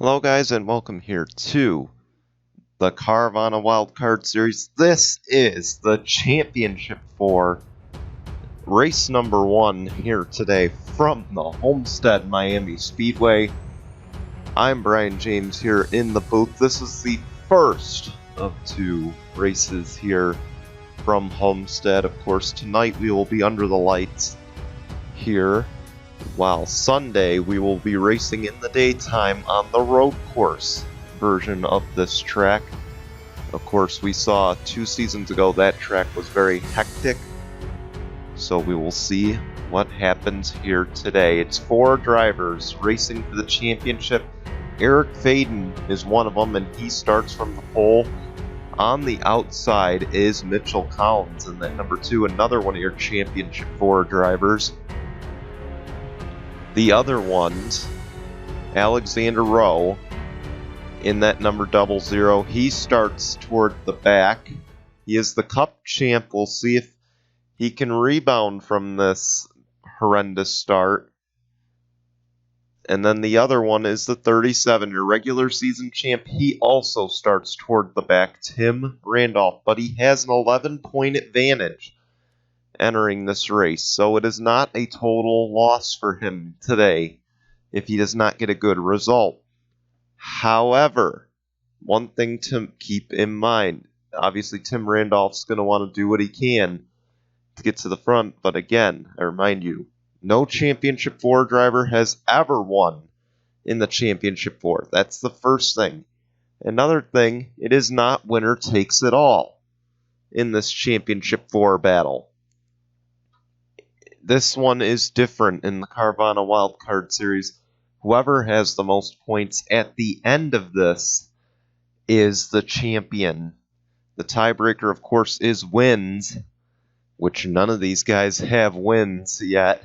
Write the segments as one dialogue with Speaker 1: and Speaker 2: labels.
Speaker 1: Hello guys and welcome here to the Carvana Wildcard Series. This is the championship for race number 1 here today from the Homestead Miami Speedway. I'm Brian James here in the booth. This is the first of 2 races here from Homestead. Of course, tonight we will be under the lights here, while Sunday we will be racing in the daytime on the road course version of this track. Of course, we saw 2 seasons ago that track was very hectic, so we will see what happens here today. It's 4 drivers racing for the championship. Eric Faden is one of them, and he starts from the pole. On the outside is Mitchell Collins, and that number 2, another one of your championship 4 drivers. The other ones, Alexander Rowe, in that number 00, he starts toward the back. He is the Cup champ. We'll see if he can rebound from this horrendous start. And then the other one is the 37, your regular season champ. He also starts toward the back, Tim Randolph, but he has an 11-point advantage entering this race, so it is not a total loss for him today if he does not get a good result. However, one thing to keep in mind, obviously Tim Randolph's going to want to do what he can to get to the front, but again, I remind you, no Championship 4 driver has ever won in the Championship 4. That's the first thing. Another thing, it is not winner takes it all in this Championship 4 battle. This one is different in the Carvana Wildcard Series. Whoever has the most points at the end of this is the champion. The tiebreaker, of course, is wins, which none of these guys have wins yet.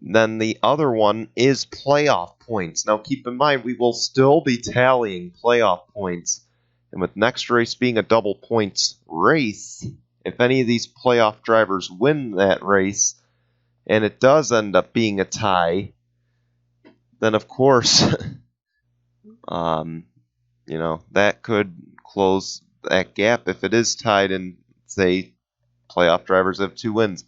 Speaker 1: Then the other one is playoff points. Now keep in mind, we will still be tallying playoff points. And with next race being a double points race, if any of these playoff drivers win that race, and it does end up being a tie, then of course, that could close that gap if it is tied and, say, playoff drivers have 2 wins.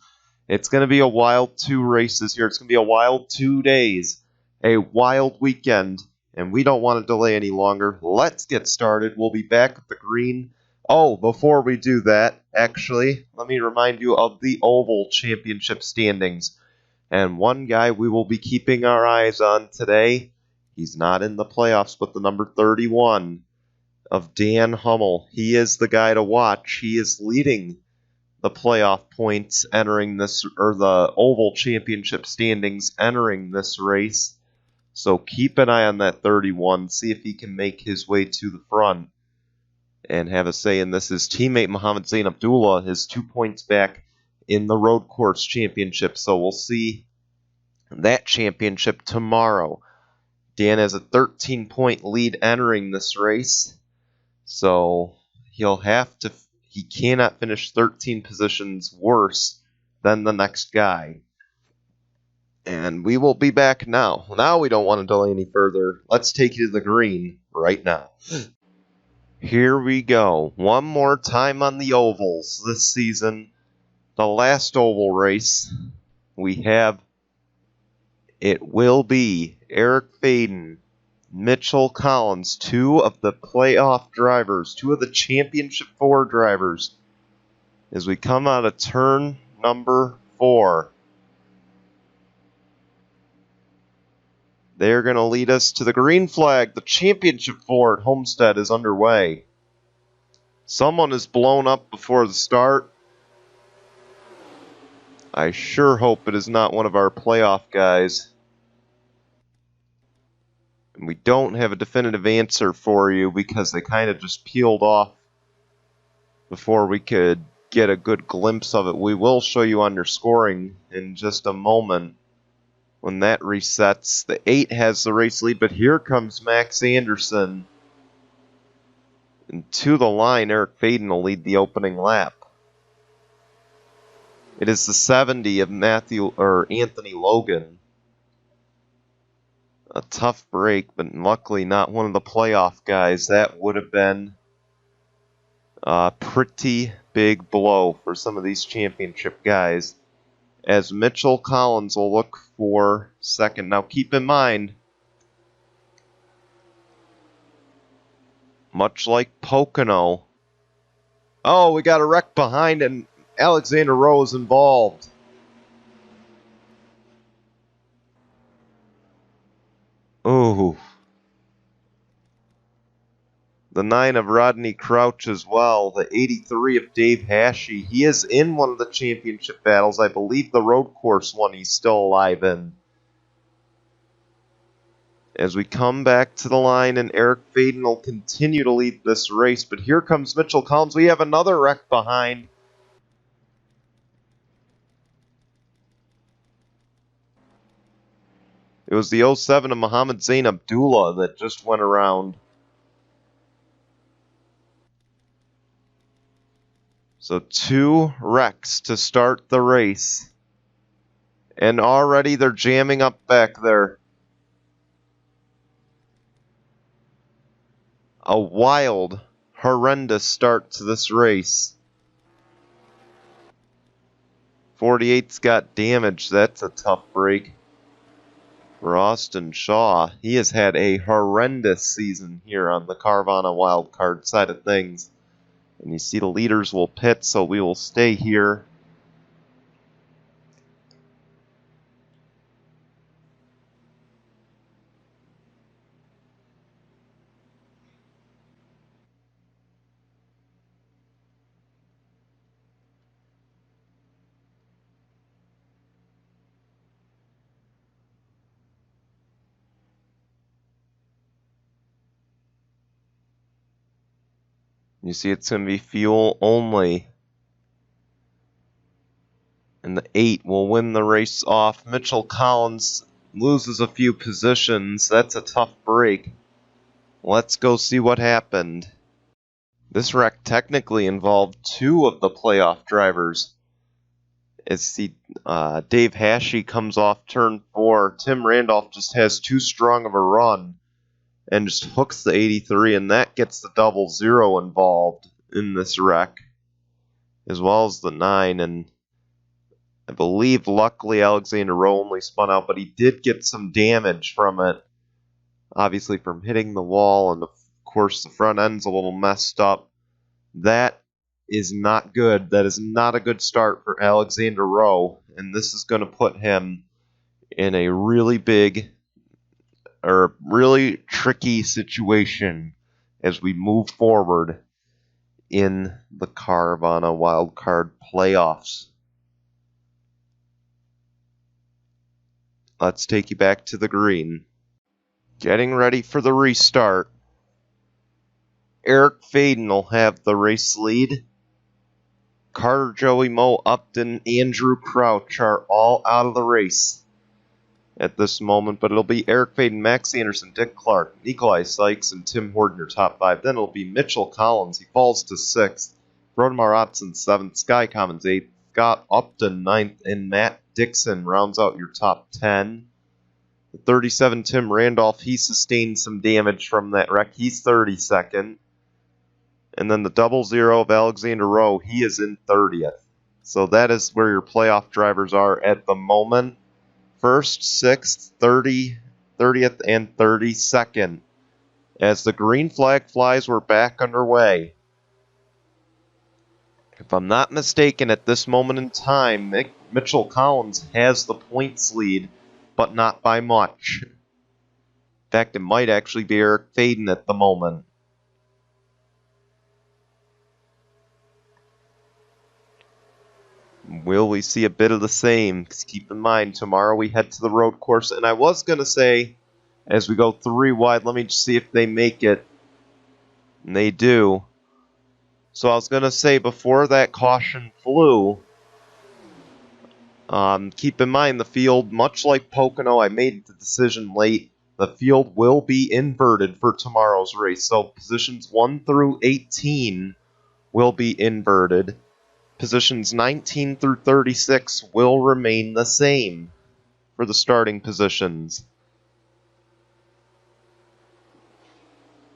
Speaker 1: It's going to be a wild 2 races here. It's going to be a wild 2 days, a wild weekend, and we don't want to delay any longer. Let's get started. We'll be back at the green. Oh, before we do that, actually, let me remind you of the Oval Championship standings. And one guy we will be keeping our eyes on today, he's not in the playoffs, but the number 31 of Dan Hummel. He is the guy to watch. He is leading the playoff points entering this, or the Oval Championship standings entering this race. So keep an eye on that 31, see if he can make his way to the front and have a say in this. His teammate Mohammed Zain Abdullah is 2 points back in the road course championship, so we'll see that championship tomorrow. Dan has a 13-point lead entering this race, so he cannot finish 13 positions worse than the next guy. And we will be back now. Now we don't want to delay any further. Let's take you to the green right now. Here we go. One more time on the ovals this season. The last oval race we have, it will be Eric Faden, Mitchell Collins, 2 of the playoff drivers, 2 of the Championship 4 drivers, as we come out of turn number 4. They're going to lead us to the green flag. The Championship 4 at Homestead is underway. Someone is blown up before the start. I sure hope it is not one of our playoff guys. And we don't have a definitive answer for you because they kind of just peeled off before we could get a good glimpse of it. We will show you on your scoring in just a moment. When that resets, the 8 has the race lead, but here comes Max Anderson. And to the line, Eric Faden will lead the opening lap. It is the 70 of Anthony Logan. A tough break, but luckily not one of the playoff guys. That would have been a pretty big blow for some of these championship guys, as Mitchell Collins will look for second. Now keep in mind, much like Pocono, oh, we got a wreck behind and Alexander Rowe is involved. Ooh. The 9 of Rodney Crouch as well. The 83 of Dave Hashey. He is in one of the championship battles. I believe the road course one he's still alive in. As we come back to the line, and Eric Faden will continue to lead this race. But here comes Mitchell Collins. We have another wreck behind. It was the 07 of Muhammad Zain Abdullah that just went around. So 2 wrecks to start the race. And already they're jamming up back there. A wild, horrendous start to this race. 48's got damage. That's a tough break for Austin Shaw. He has had a horrendous season here on the Carvana wildcard side of things. And you see the leaders will pit, so we will stay here. You see it's going to be fuel only. And the 8 will win the race off. Mitchell Collins loses a few positions. That's a tough break. Let's go see what happened. This wreck technically involved 2 of the playoff drivers. As Dave Hashey comes off turn 4. Tim Randolph just has too strong of a run and just hooks the 83, and that gets the 00 involved in this wreck, as well as the 9. And I believe, luckily, Alexander Rowe only spun out, but he did get some damage from it, obviously from hitting the wall, and of course the front end's a little messed up. That is not good. That is not a good start for Alexander Rowe, and this is going to put him in a really big, or really tricky situation as we move forward in the Carvana wildcard playoffs. Let's take you back to the green. Getting ready for the restart. Eric Faden will have the race lead. Carter, Joey, Mo, Upton, Andrew Crouch are all out of the race at this moment, but it'll be Eric Faden, Max Anderson, Dick Clark, Nikolai Sykes, and Tim Horton, your top 5. Then it'll be Mitchell Collins. He falls to 6th. Rodemar Otson, 7th. Sky Commons, 8th. Scott Upton, 9th. And Matt Dixon rounds out your top 10. The 37, Tim Randolph, he sustained some damage from that wreck. He's 32nd. And then the 00 of Alexander Rowe, he is in 30th. So that is where your playoff drivers are at the moment. 1st, 6th, 30th, and 32nd. As the green flag flies, we're back underway. If I'm not mistaken, at this moment in time, Mitchell Collins has the points lead, but not by much. In fact, it might actually be Eric Faden at the moment. Will we see a bit of the same? Because keep in mind, tomorrow we head to the road course. And I was going to say, as we go 3 wide, let me just see if they make it. And they do. So I was going to say, before that caution flew, keep in mind the field, much like Pocono, I made the decision late. The field will be inverted for tomorrow's race. So positions 1 through 18 will be inverted. Positions 19 through 36 will remain the same for the starting positions.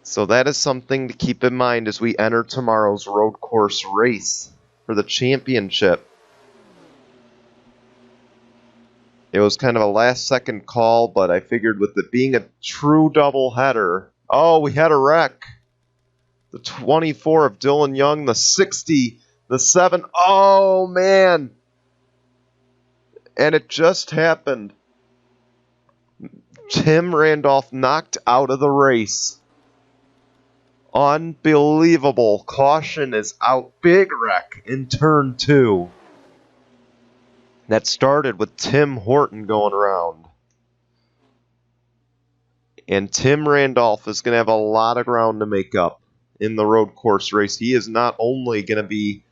Speaker 1: So that is something to keep in mind as we enter tomorrow's road course race for the championship. It was kind of a last-second call, but I figured with it being a true doubleheader... Oh, we had a wreck. The 24 of Dylan Young, the 60, the 7. Oh, man. And it just happened. Tim Randolph knocked out of the race. Unbelievable. Caution is out. Big wreck in turn 2. That started with Tim Horton going around. And Tim Randolph is going to have a lot of ground to make up in the road course race. He is not only going to be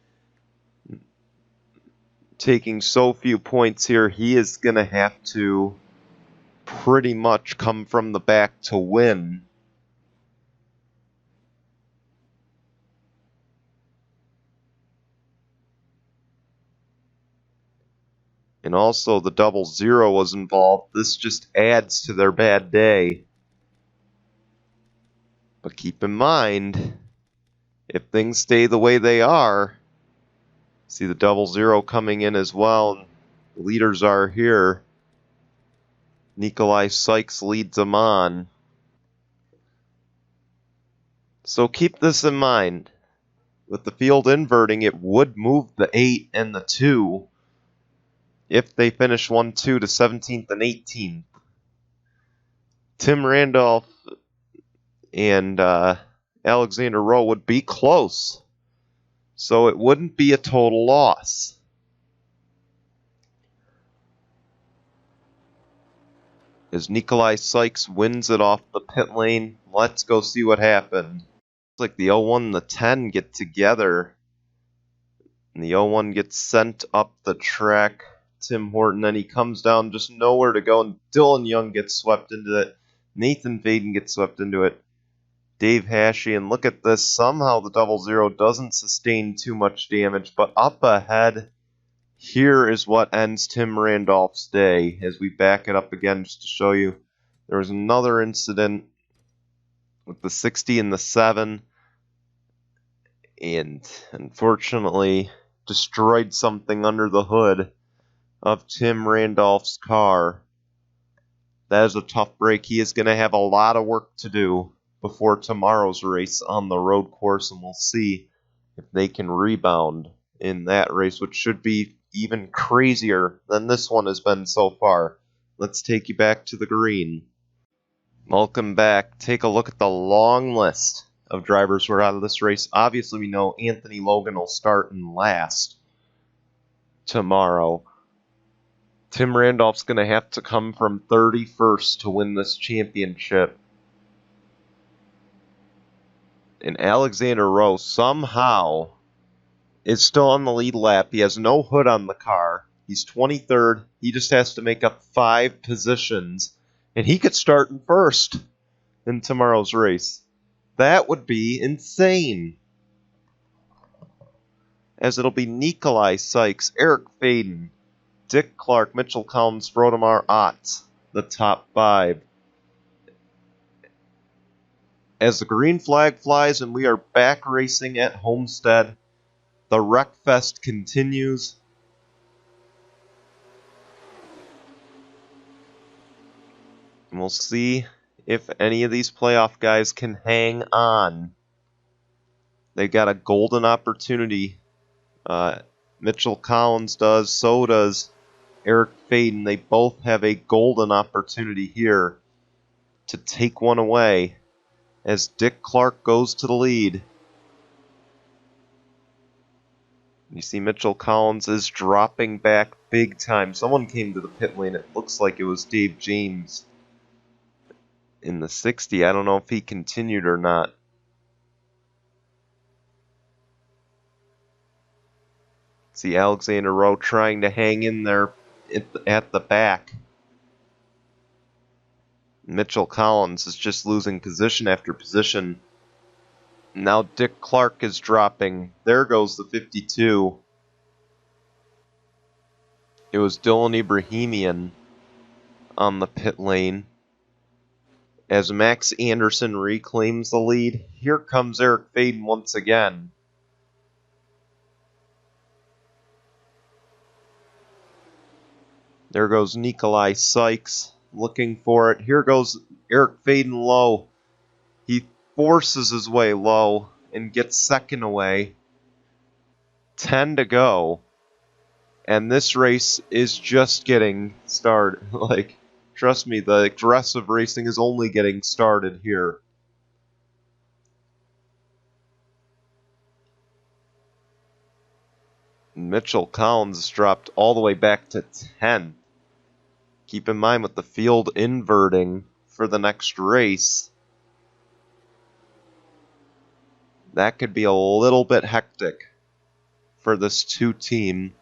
Speaker 1: taking so few points here, he is going to have to pretty much come from the back to win. And also the 00 was involved. This just adds to their bad day. But keep in mind, if things stay the way they are, see the 00 coming in as well. The leaders are here. Nikolai Sykes leads them on. So keep this in mind. With the field inverting, it would move the 8 and the 2 if they finish 1-2 to 17th and 18th. Tim Randolph and Alexander Rowe would be close, so it wouldn't be a total loss. As Nikolai Sykes wins it off the pit lane, let's go see what happened. Looks like the 01 and the 10 get together, and the 01 gets sent up the track. Tim Horton, then he comes down, just nowhere to go, and Dylan Young gets swept into it. Nathan Faden gets swept into it. Dave Hashey, and look at this. Somehow the 00 doesn't sustain too much damage, but up ahead, here is what ends Tim Randolph's day. As we back it up again just to show you, there was another incident with the 60 and the 7, and unfortunately destroyed something under the hood of Tim Randolph's car. That is a tough break. He is going to have a lot of work to do before tomorrow's race on the road course, and we'll see if they can rebound in that race, which should be even crazier than this one has been so far. Let's take you back to the green. Welcome back. Take a look at the long list of drivers who are out of this race. Obviously, we know Anthony Logan will start in last tomorrow. Tim Randolph's going to have to come from 31st to win this championship. And Alexander Rowe somehow is still on the lead lap. He has no hood on the car. He's 23rd. He just has to make up 5 positions. And he could start in first in tomorrow's race. That would be insane. As it'll be Nikolai Sykes, Eric Faden, Dick Clark, Mitchell Collins, Frodemar Ott, the top 5. As the green flag flies and we are back racing at Homestead, the Wreckfest continues. And we'll see if any of these playoff guys can hang on. They've got a golden opportunity. Mitchell Collins does, so does Eric Faden. They both have a golden opportunity here to take one away as Dick Clark goes to the lead. You see Mitchell Collins is dropping back big time. Someone came to the pit lane. It looks like it was Dave James in the 60. I don't know if he continued or not. See Alexander Rowe trying to hang in there at the back. Mitchell Collins is just losing position after position. Now Dick Clark is dropping. There goes the 52. It was Dylan Ibrahimian on the pit lane. as Max Anderson reclaims the lead. Here comes Eric Faden once again. There goes Nikolai Sykes looking for it. Here goes Eric Faden low. He forces his way low and gets second away. 10 to go. And this race is just getting started. Trust me, the aggressive racing is only getting started here. Mitchell Collins dropped all the way back to 10th. Keep in mind with the field inverting for the next race, that could be a little bit hectic for this two-team.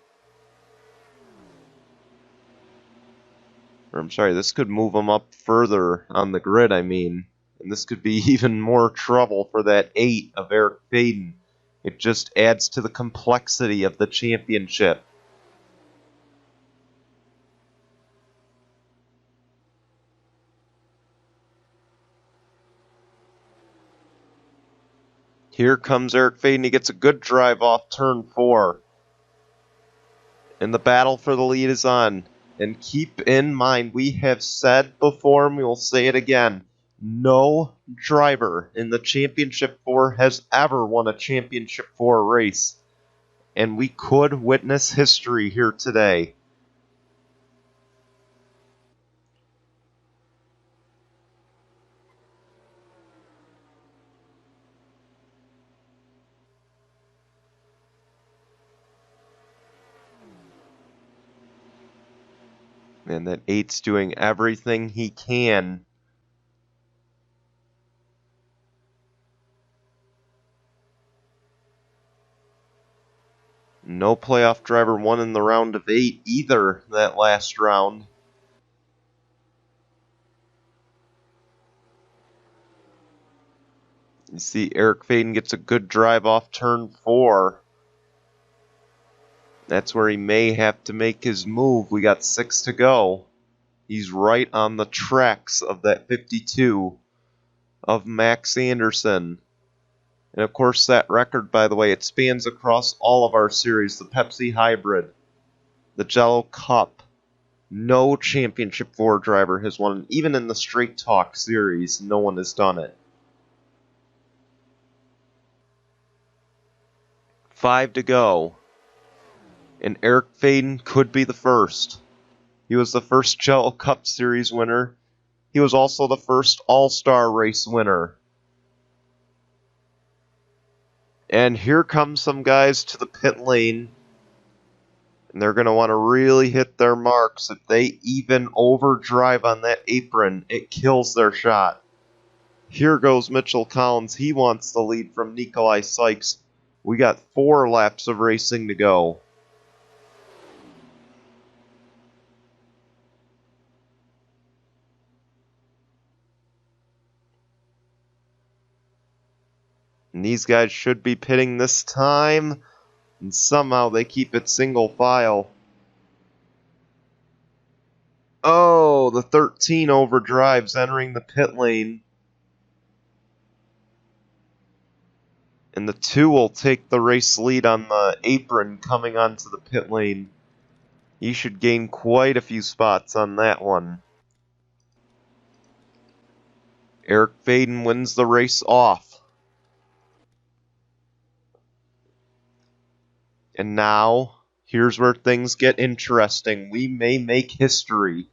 Speaker 1: Or I'm sorry, this could move them up further on the grid, I mean. And this could be even more trouble for that 8 of Eric Faden. It just adds to the complexity of the championship. Here comes Eric Faden. He gets a good drive off turn 4. And the battle for the lead is on. And keep in mind, we have said before, and we will say it again, no driver in the Championship 4 has ever won a Championship 4 race. And we could witness history here today. And that 8's doing everything he can. No playoff driver won in the round of 8 either that last round. You see Eric Faden gets a good drive off turn 4. That's where he may have to make his move. We got 6 to go. He's right on the tracks of that 52 of Max Anderson. And of course that record, by the way, it spans across all of our series. The Pepsi Hybrid, the Jello Cup. No Championship 4 driver has won. Even in the Straight Talk series, no one has done it. 5 to go. And Eric Faden could be the first. He was the first Jello Cup Series winner. He was also the first All-Star Race winner. And here comes some guys to the pit lane. And they're going to want to really hit their marks. If they even overdrive on that apron, it kills their shot. Here goes Mitchell Collins. He wants the lead from Nikolai Sykes. We got 4 laps of racing to go. And these guys should be pitting this time. And somehow they keep it single file. Oh, the 13 overdrives entering the pit lane. And the 2 will take the race lead on the apron coming onto the pit lane. He should gain quite a few spots on that one. Eric Faden wins the race off. And now, here's where things get interesting. We may make history.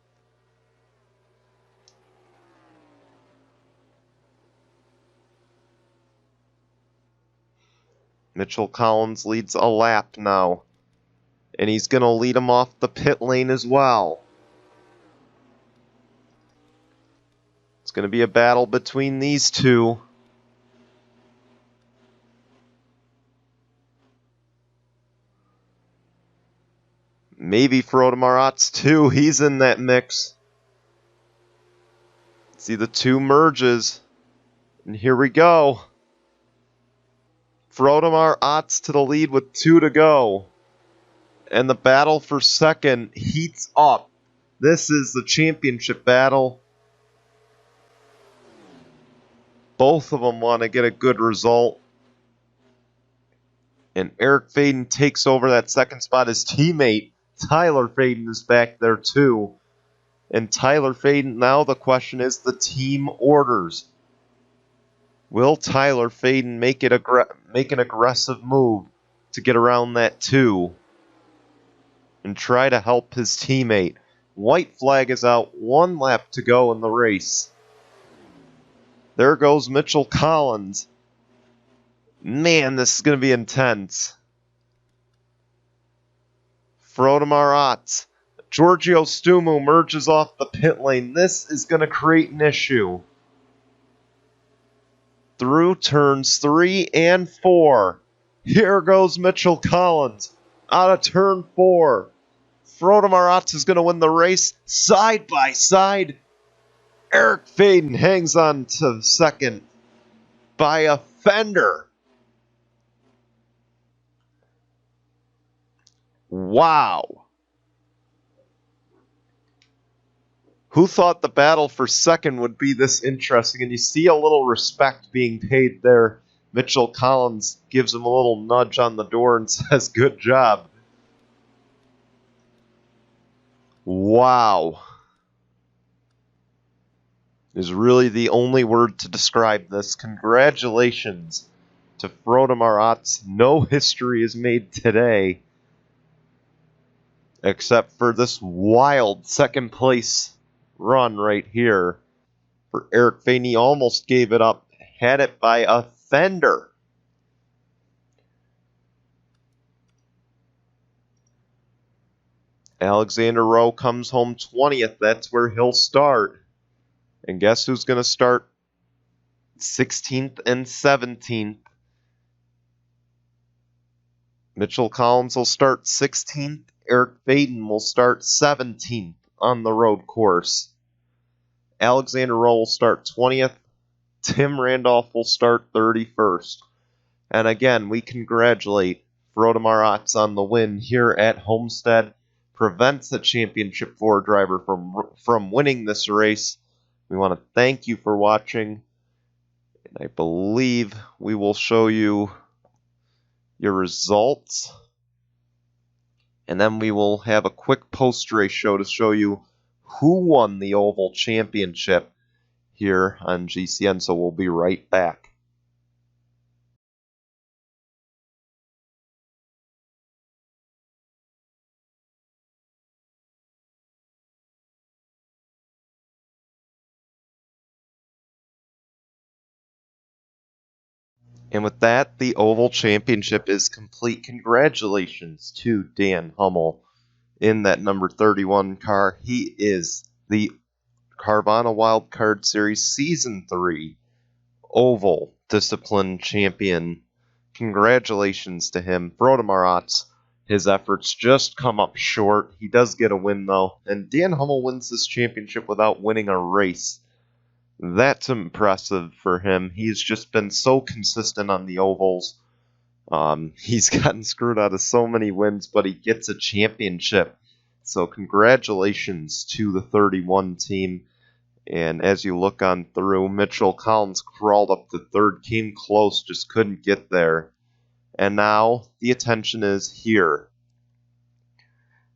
Speaker 1: Mitchell Collins leads a lap now. And he's going to lead him off the pit lane as well. It's going to be a battle between these two. Maybe Frodemaratz too. He's in that mix. See the 2 merges. And here we go. Frodemaratz to the lead with 2 to go. And the battle for second heats up. This is the championship battle. Both of them want to get a good result. And Eric Faden takes over that second spot. His teammate, Tyler Faden, is back there too. And Tyler Faden, now the question is the team orders. Will Tyler Faden make an aggressive move to get around that 2 and try to help his teammate? White flag is out, 1 lap to go in the race. There goes Mitchell Collins. Man, this is going to be intense. Frodo Marat. Giorgio Stumu merges off the pit lane. This is going to create an issue. Through turns 3 and 4. Here goes Mitchell Collins out of turn 4. Frodo Marat is going to win the race side by side. Eric Faden hangs on to second by a fender. Wow. Who thought the battle for second would be this interesting? And you see a little respect being paid there. Mitchell Collins gives him a little nudge on the door and says, "Good job." Wow. Is really the only word to describe this. Congratulations to Frodo Marat. No history is made today, except for this wild second place run right here for Eric Faden. He almost gave it up, had it by a fender. Alexander Rowe comes home 20th. That's where he'll start. And guess who's going to start 16th and 17th? Mitchell Collins will start 16th. Eric Faden will start 17th on the road course. Alexander Rowe will start 20th. Tim Randolph will start 31st. And again, we congratulate Frodo Marat on the win here at Homestead. Prevents the Championship 4 driver from winning this race. We want to thank you for watching. And I believe we will show you your results. And then we will have a quick post-race show to show you who won the Oval Championship here on GCN. So we'll be right back. And with that, the Oval Championship is complete. Congratulations to Dan Hummel in that number 31 car. He is the Carvana Wildcard Series Season 3 Oval Discipline Champion. Congratulations to him. Frodo Marat, his efforts just come up short. He does get a win, though. And Dan Hummel wins this championship without winning a race. That's impressive for him. He's just been so consistent on the ovals. He's gotten screwed out of so many wins, but he gets a championship. So congratulations to the 31 team. And as you look on through, Mitchell Collins crawled up to third, came close, just couldn't get there. And now the attention is here.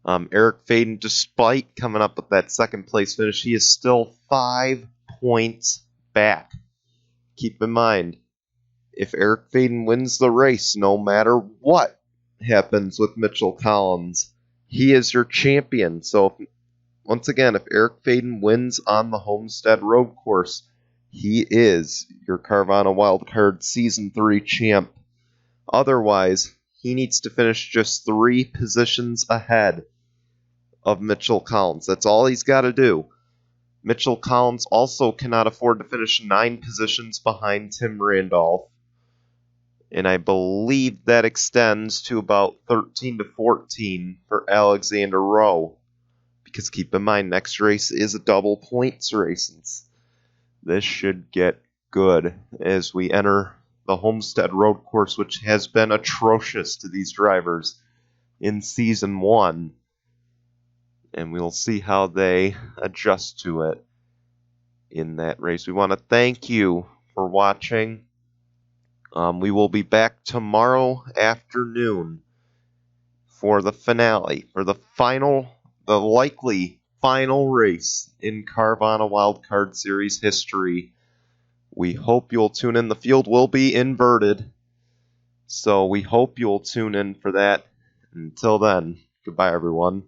Speaker 1: Eric Faden, despite coming up with that second place finish, he is still 5 points back. Keep in mind, if Eric Faden wins the race, no matter what happens with Mitchell Collins, he is your champion. So, once again, if Eric Faden wins on the Homestead Road Course, he is your Carvana Wildcard Season 3 champ. Otherwise, he needs to finish just 3 positions ahead of Mitchell Collins. That's all he's got to do. Mitchell Collins also cannot afford to finish 9 positions behind Tim Randolph. And I believe that extends to about 13 to 14 for Alexander Rowe. Because keep in mind, next race is a double points race. And this should get good as we enter the Homestead Road Course, which has been atrocious to these drivers in Season 1. And we'll see how they adjust to it in that race. We want to thank you for for watching. We will be back tomorrow afternoon for the finale, for the likely final race in Carvana Wildcard Series history. We hope you'll tune in. The field will be inverted, so we hope you'll tune in for that. Until then, goodbye, everyone.